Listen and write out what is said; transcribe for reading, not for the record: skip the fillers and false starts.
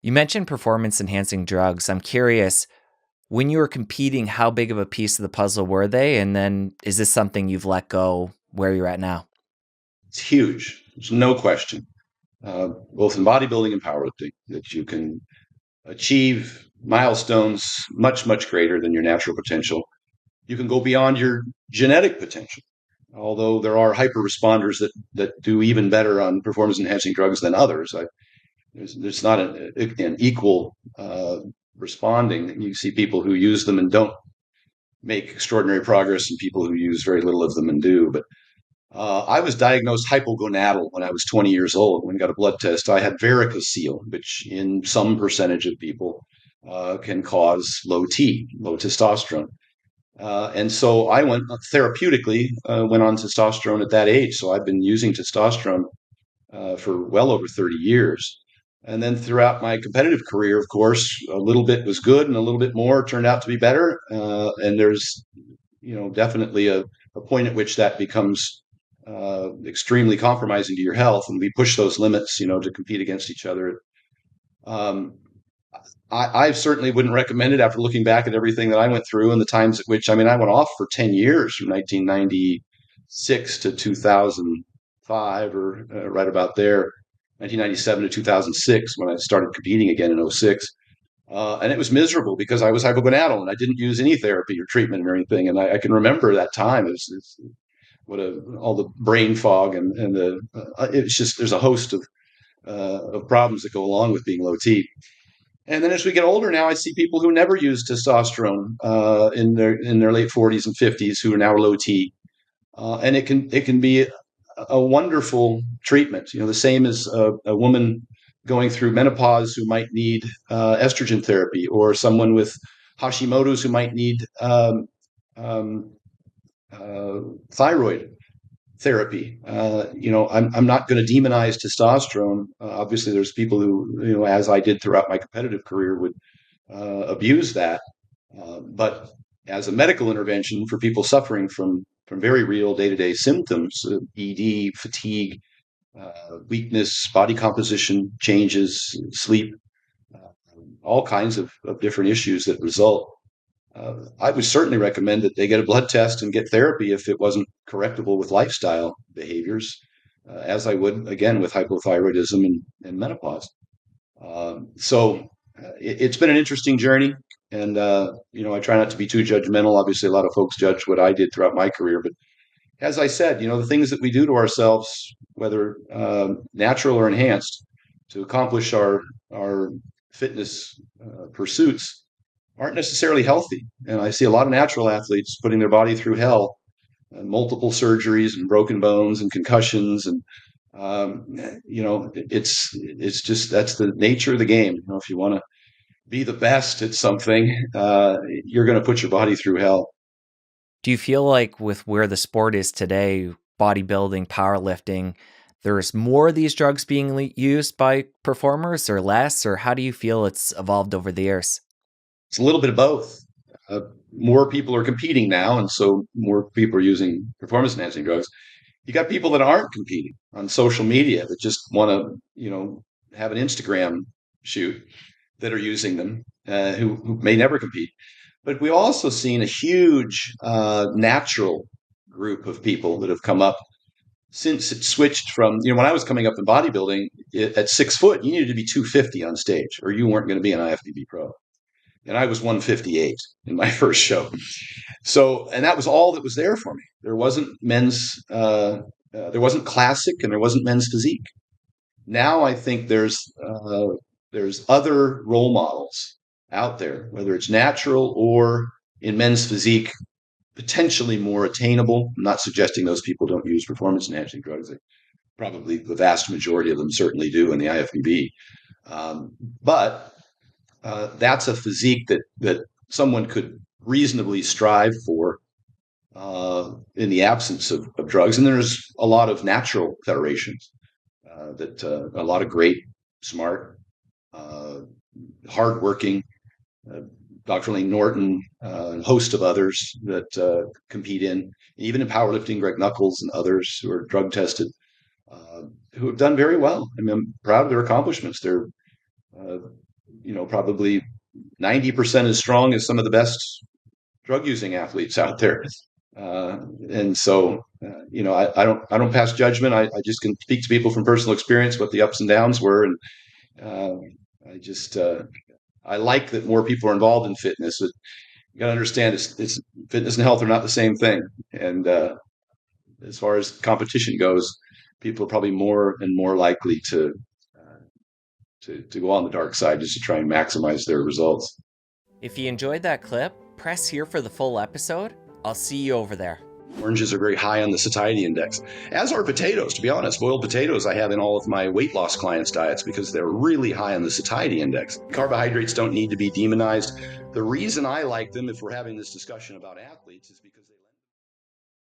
You mentioned performance enhancing drugs. I'm curious, when you were competing, how big of a piece of the puzzle were they? And then is this something you've let go where you're at now? It's huge. There's no question, both in bodybuilding and powerlifting, that you can achieve milestones much, much greater than your natural potential. You can go beyond your genetic potential, although there are hyper responders that do even better on performance enhancing drugs than others. There's not an equal responding. You see people who use them and don't make extraordinary progress, and people who use very little of them and do. But I was diagnosed hypogonadal when I was 20 years old. When I got a blood test, I had varicocele, which in some percentage of people can cause low T, low testosterone. And so I went therapeutically, went on testosterone at that age. So I've been using testosterone for well over 30 years. And then throughout my competitive career, of course, a little bit was good and a little bit more turned out to be better. And there's, definitely a point at which that becomes extremely compromising to your health. And we push those limits, to compete against each other. Um, I certainly wouldn't recommend it after looking back at everything that I went through and the times at which, I mean, I went off for 10 years from 1996 to 2005 or right about there, 1997 to 2006 when I started competing again in '06. And it was miserable because I was hypogonadal and I didn't use any therapy or treatment or anything. And I can remember that time. It's all the brain fog and it's just, there's a host of problems that go along with being low T. And then as we get older now, I see people who never used testosterone in their late 40s and 50s who are now low T, and it can be a wonderful treatment. The same as a woman going through menopause who might need estrogen therapy, or someone with Hashimoto's who might need um, uh, thyroid therapy. I'm not going to demonize testosterone. Obviously, there's people who, as I did throughout my competitive career, would abuse that. But as a medical intervention for people suffering from very real day to day symptoms, ED, fatigue, weakness, body composition changes, sleep, all kinds of different issues that result. I would certainly recommend that they get a blood test and get therapy if it wasn't correctable with lifestyle behaviors, as I would again with hypothyroidism and menopause. It's been an interesting journey, and I try not to be too judgmental. Obviously, a lot of folks judge what I did throughout my career, but as I said, the things that we do to ourselves, whether natural or enhanced, to accomplish our fitness pursuits, aren't necessarily healthy. And I see a lot of natural athletes putting their body through hell, multiple surgeries and broken bones and concussions, and um, it's just that's the nature of the game. If you want to be the best at something, you're going to put your body through hell. Do you feel like with where the sport is today, bodybuilding, powerlifting, there's more of these drugs being used by performers or less? Or how do you feel it's evolved over the years? It's a little bit of both. Uh, More people are competing now, and so more people are using performance enhancing drugs. You got people that aren't competing on social media that just want to, have an Instagram shoot, that are using them, who may never compete. But we've also seen a huge natural group of people that have come up since it switched from, when I was coming up in bodybuilding, at 6 foot, you needed to be 250 on stage or you weren't going to be an IFBB pro. And I was 158 in my first show. So, and that was all that was there for me. There wasn't there wasn't classic, and there wasn't men's physique. Now I think there's other role models out there, whether it's natural or in men's physique, potentially more attainable. I'm not suggesting those people don't use performance enhancing drugs. They probably, the vast majority of them certainly do in the IFBB. But that's a physique that someone could reasonably strive for in the absence of drugs. And there's a lot of natural federations that a lot of great, smart, uh, hardworking, uh, Dr. Lane Norton, and a host of others that compete in, even in powerlifting, Greg Knuckles and others who are drug tested, uh, who have done very well. I mean, I'm proud of their accomplishments. They're probably 90% as strong as some of the best drug using athletes out there. Uh, and so, I don't pass judgment. I just can speak to people from personal experience what the ups and downs were, and uh, I just I like that more people are involved in fitness. But you got to understand, it's fitness and health are not the same thing. And as far as competition goes, people are probably more and more likely to go on the dark side just to try and maximize their results. If you enjoyed that clip, press here for the full episode. I'll see you over there. Oranges are very high on the satiety index, as are potatoes. To be honest, boiled potatoes I have in all of my weight loss clients' diets because they're really high on the satiety index. Carbohydrates don't need to be demonized. The reason I like them, if we're having this discussion about athletes, is because they